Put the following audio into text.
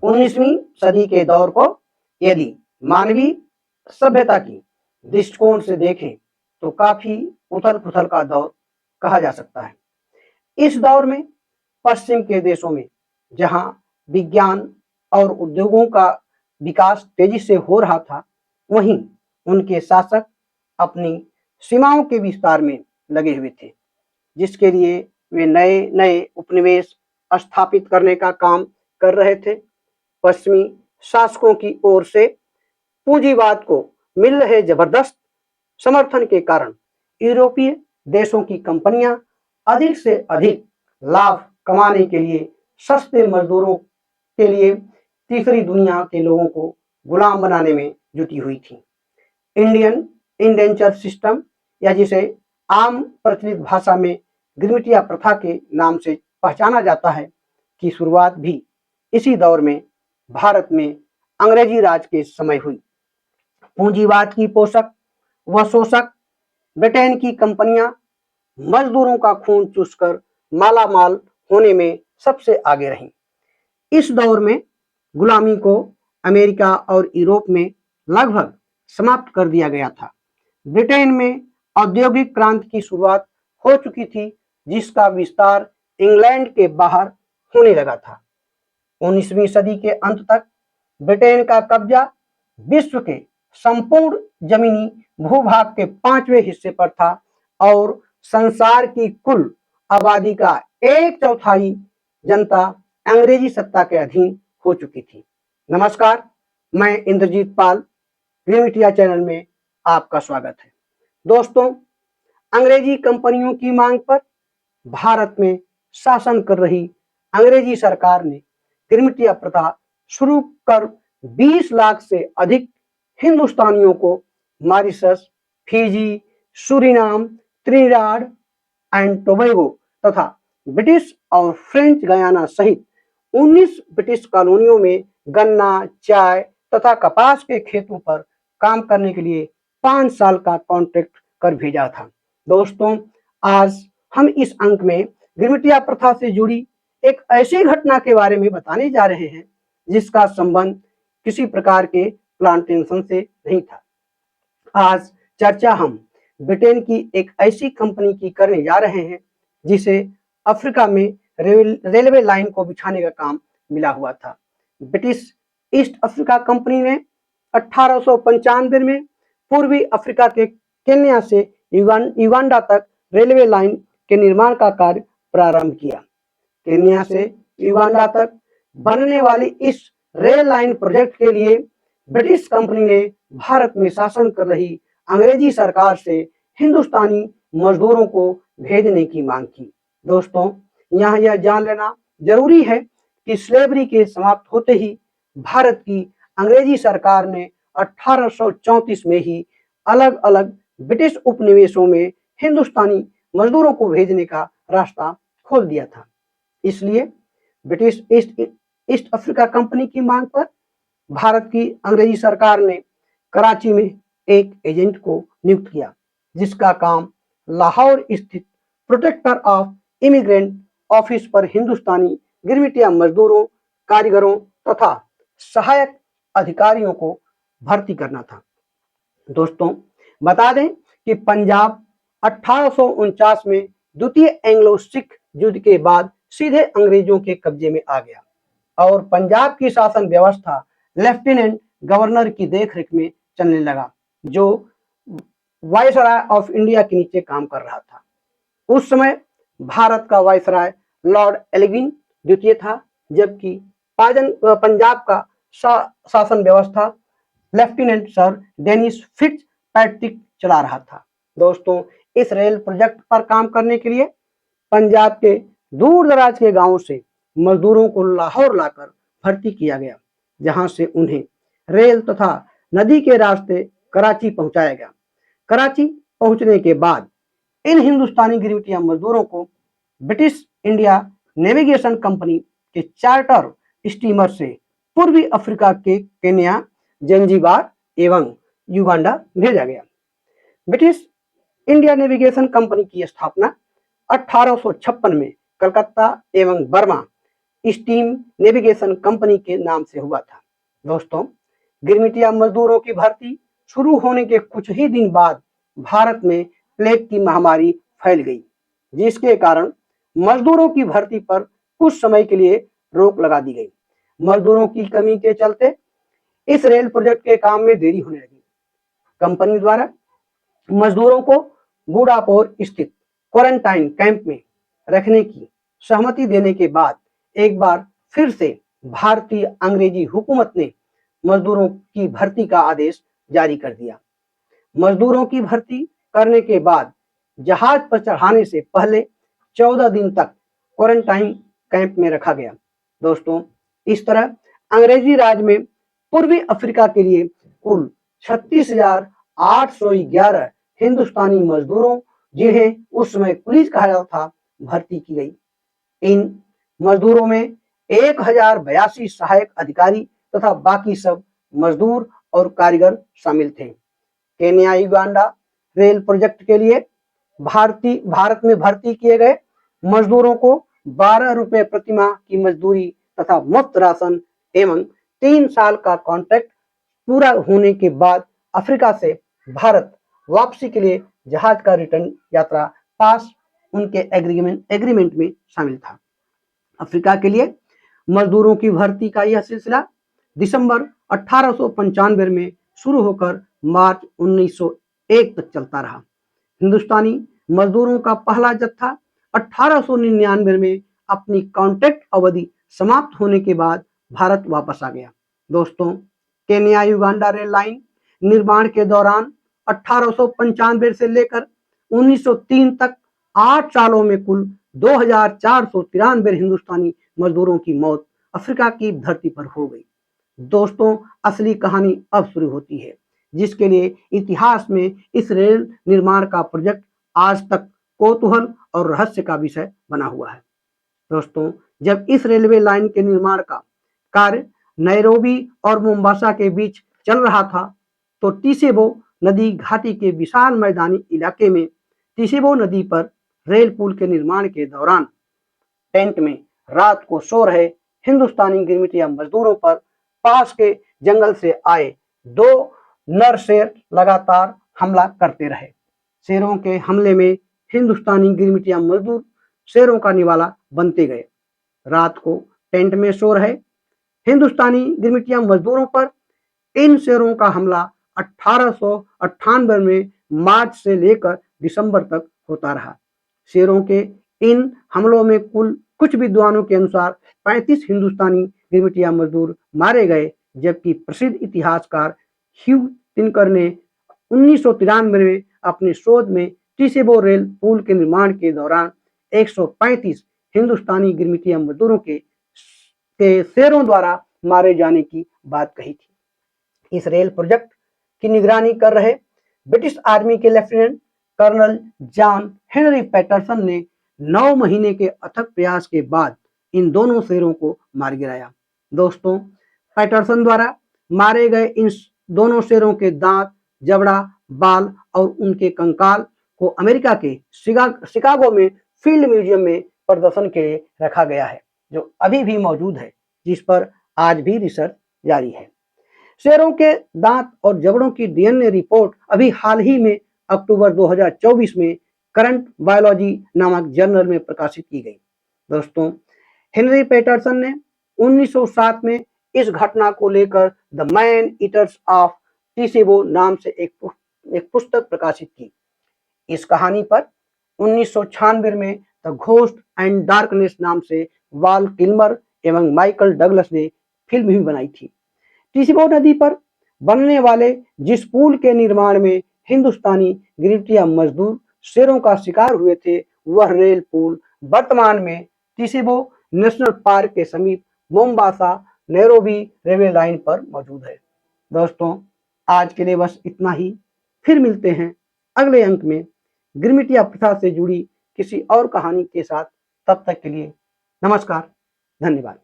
19वीं सदी के दौर को यदि मानवीय सभ्यता की दृष्टिकोण से देखें तो काफी उथल पुथल का दौर कहा जा सकता है। इस दौर में पश्चिम के देशों में जहां विज्ञान और उद्योगों का विकास तेजी से हो रहा था, वहीं उनके शासक अपनी सीमाओं के विस्तार में लगे हुए थे, जिसके लिए वे नए नए उपनिवेश स्थापित करने का काम कर रहे थे। पश्चिमी शासकों की ओर से पूंजीवाद को मिल रहे जबरदस्त समर्थन के कारण यूरोपीय देशों की कंपनियां अधिक से अधिक लाभ कमाने के लिए सस्ते मजदूरों के लिए तीसरी दुनिया के लोगों को गुलाम बनाने में जुटी हुई थी। इंडियन इंडेंचर सिस्टम, या जिसे आम प्रचलित भाषा में गिरमिटिया प्रथा के नाम से पहचाना जाता है, की शुरुआत भी इसी दौर में भारत में अंग्रेजी राज के समय हुई। पूंजीवाद की पोषक व शोषक ब्रिटेन की कंपनियां मजदूरों का खून चूसकर माला माल होने में सबसे आगे रहीं। इस दौर में गुलामी को अमेरिका और यूरोप में लगभग समाप्त कर दिया गया था। ब्रिटेन में औद्योगिक क्रांति की शुरुआत हो चुकी थी, जिसका विस्तार इंग्लैंड के बाहर होने लगा था। 19वीं सदी के अंत तक ब्रिटेन का कब्जा विश्व के संपूर्ण जमीनी भूभाग के 5वें हिस्से पर था और संसार की कुल आबादी का 1/4 जनता अंग्रेजी सत्ता के अधीन हो चुकी थी। नमस्कार, मैं इंद्रजीत पाल, गिरमिटिया चैनल में आपका स्वागत है। दोस्तों, अंग्रेजी कंपनियों की मांग पर भारत में शासन कर रही अंग्रेजी सरकार ने गिरमिटिया प्रथा शुरू कर 20 लाख से अधिक हिंदुस्तानियों को Mauritius, Fiji, Suriname, Trinidad and Tobago तथा ब्रिटिश और फ्रेंच गयाना सहित 19 ब्रिटिश कॉलोनियों में गन्ना, चाय तथा कपास के खेतों पर काम करने के लिए 5 साल का कॉन्ट्रैक्ट कर भेजा था। दोस्तों, आज हम इस अंक में गिरमिटिया प्रथा से जुड़ी एक ऐसी घटना के बारे में बताने जा रहे हैं जिसका संबंध किसी प्रकार के प्लांटेशन से नहीं था। आज चर्चा हम ब्रिटेन की एक ऐसी कंपनी की करने जा रहे हैं जिसे अफ्रीका में रेलवे लाइन को बिछाने का काम मिला हुआ था। ब्रिटिश ईस्ट अफ्रीका कंपनी ने 1895 में पूर्वी अफ्रीका के केन्या से युगांडा तक रेलवे लाइन के निर्माण का कार्य प्रारंभ किया। केन्या से युगांडा तक बनने वाली इस रेल लाइन प्रोजेक्ट के लिए ब्रिटिश कंपनी ने भारत में शासन कर रही अंग्रेजी सरकार से हिंदुस्तानी मजदूरों को भेजने की मांग की। दोस्तों, यहाँ यह जान लेना जरूरी है कि स्लेवरी के समाप्त होते ही भारत की अंग्रेजी सरकार ने 1834 में ही अलग अलग ब्रिटिश उपनिवेशों में हिंदुस्तानी मजदूरों को भेजने का रास्ता खोल दिया था। इसलिए ब्रिटिश ईस्ट अफ्रीका कंपनी की मांग पर भारत की अंग्रेजी सरकार ने कराची में एक एजेंट को नियुक्त किया, जिसका काम लाहौर स्थित प्रोटेक्टर ऑफ इमिग्रेंट ऑफिस पर हिंदुस्तानी गिरमिटिया मजदूरों, कारीगरों तथा सहायक अधिकारियों को भर्ती करना था। दोस्तों, बता दें कि पंजाब 1849 में द्वितीय एंग्लो सिख युद्ध के बाद सीधे अंग्रेजों के कब्जे में आ गया और पंजाब की शासन व्यवस्था लेफ्टिनेंट गवर्नर की देखरेख में चलने लगा, जो वायसराय ऑफ इंडिया के नीचे काम कर रहा था। उस समय भारत का वायसराय लॉर्ड एल्गिन द्वितीय था, जबकि पंजाब का शासन व्यवस्था lieutenant sir Dennis Fitzpatrick चला रहा था। दोस्तों, इस रेल प्रोजेक्ट पर काम करने के लिए पंजाब के दूर दराज के गांवों से मजदूरों को लाहौर लाकर भर्ती किया गया, जहां से उन्हें रेल तथा नदी के रास्ते कराची पहुंचाया गया। कराची पहुंचने के बाद इन हिंदुस्तानी गिरमिटिया मजदूरों को ब्रिटिश इंडिया नेविगेशन कंपनी के चार्टर स्टीमर से पूर्वी अफ्रीका के केन्या, जंजीबार एवं युगांडा भेजा गया। ब्रिटिश इंडिया नेविगेशन कंपनी की स्थापना 1856 में कलकत्ता एवं बर्मा स्टीम नेविगेशन कंपनी के नाम से हुआ था। दोस्तों, गिरमिटिया मजदूरों की भर्ती शुरू होने के कुछ ही दिन बाद भारत में प्लेग की महामारी फैल गई, जिसके कारण मजदूरों की भर्ती पर कुछ समय के लिए रोक लगा दी गई। मजदूरों की कमी के चलते इस रेल प्रोजेक्ट के काम में देरी होने लगी। कंपनी द्वारा मजदूरों को बूढ़ापोर स्थित क्वारंटाइन कैंप में रखने की सहमति देने के बाद एक बार फिर से भारतीय अंग्रेजी हुकूमत ने मजदूरों की भर्ती का आदेश जारी कर दिया। मजदूरों की भर्ती करने के बाद जहाज पर चढ़ाने से पहले 14 दिन तक क्वारंटाइन कैंप में रखा गया। दोस्तों, इस तरह अंग्रेजी राज में पूर्वी अफ्रीका के लिए कुल 36,811 हिंदुस्तानी मजदूरों, जिन्हें उस समय पुलिस कहा जाता था, भर्ती की गई। इन मजदूरों में 1082 सहायक अधिकारी तथा बाकी सब मजदूर और कारीगर शामिल थे। केन्या युगांडा रेल प्रोजेक्ट के लिए भारत में भर्ती किए गए मजदूरों को 12 रुपए प्रतिमाह की मजदूरी तथा मुफ्त राशन एवं 3 साल का कॉन्ट्रैक्ट पूरा होने के बाद अफ्रीका से भारत वापसी के लिए जहाज का रिटर्न यात्रा पास उनके एग्रीमेंट में शामिल था। अफ्रीका के लिए मजदूरों की भर्ती का यह सिलसिला दिसंबर 1895 में शुरू होकर मार्च 1901 तक चलता रहा। हिंदुस्तानी मजदूरों का पहला जत्था 1899 में अपनी कॉन्ट्रैक्ट अवधि समाप्त होने के बाद भारत वापस आ गया। दोस्तों, केन्या युगांडा रेल लाइन निर्माण के दौरान 1895 से लेकर 1903 तक 8 सालों में कुल 2493 हिंदुस्तानी मजदूरों की मौत अफ्रीका की धरती पर हो गई। दोस्तों, असली कहानी अब शुरू होती है, जिसके लिए इतिहास में इस रेल निर्माण का प्रोजेक्ट आज तक कौतूहल और रहस्य का विषय बना हुआ है। दोस्तों, जब इस रेलवे लाइन के निर्माण का कार्य नैरोबी और मोम्बासा के बीच चल रहा था, तो टीसेबो नदी घाटी के विशाल मैदानी इलाके में टीसेबो नदी पर रेल पुल के निर्माण के दौरान टेंट में रात को सो रहे हिंदुस्तानी गिरमिटिया मजदूरों पर पास के जंगल से आए 2 नर शेर लगातार हमला करते रहे। शेरों के हमले में हिंदुस्तानी गिरमिटिया मजदूर शेरों का निवाला बनते गए। रात को टेंट में सो रहे हिंदुस्तानी गिरमिटिया मजदूरों पर इन शेरों का हमला 1898 में मार्च से लेकर दिसंबर तक होता रहा। शेरों के इन हमलों में कुछ विद्वानों के अनुसार 35 हिंदुस्तानी गिरमिटिया मजदूर मारे गए, जबकि प्रसिद्ध इतिहासकार ह्यू तिनकर ने 1993 में अपने शोध में टीसेबो रेल पुल के निर्माण के दौरान 135 हिंदुस्तानी गिरमिटिया मजदूरों के शेरों द्वारा मारे जाने की बात कही थी। इस रेल प्रोजेक्ट की निगरानी कर रहे ब्रिटिश आर्मी के lieutenant colonel John Henry Patterson ने 9 महीने के अथक प्रयास के बाद इन दोनों शेरों को मार गिराया। दोस्तों, पैटरसन द्वारा मारे गए इन दोनों शेरों के दांत, जबड़ा, बाल और उनके कंकाल को अमेरिका के शिकागो में फील्ड म्यूजियम में प्रदर्शन के लिए रखा गया है, जो अभी भी मौजूद है, जिस पर आज भी रिसर्च जारी है। शेरों के दांत और जबड़ों की डीएनए रिपोर्ट अभी हाल ही में अक्टूबर 2024 में करंट बायोलॉजी नामक जर्नल में प्रकाशित की गई। दोस्तों, हेनरी पैटरसन ने 1907 में इस घटना को लेकर द मैन ईटर्स ऑफ टीसेबो नाम से एक पुस्तक प्रकाशित की। इस कहानी पर 1996 में द घोस्ट एंड डार्कनेस नाम से वाल किल्मर एवं माइकल डगलस ने फिल्म भी बनाई थी। टीसेबो नदी पर बनने वाले जिस पुल के निर्माण में हिंदुस्तानी गिरमिटिया मजदूर शेरों का शिकार हुए थे, वह रेल पुल वर्तमान में टीसेबो नेशनल पार्क के समीप मोम्बासा नैरोबी रेलवे लाइन पर मौजूद है। दोस्तों, आज के लिए बस इतना ही। फिर मिलते हैं अगले अंक में गिरमिटिया प्रथा से जुड़ी किसी और कहानी के साथ। तब तक के लिए नमस्कार, धन्यवाद।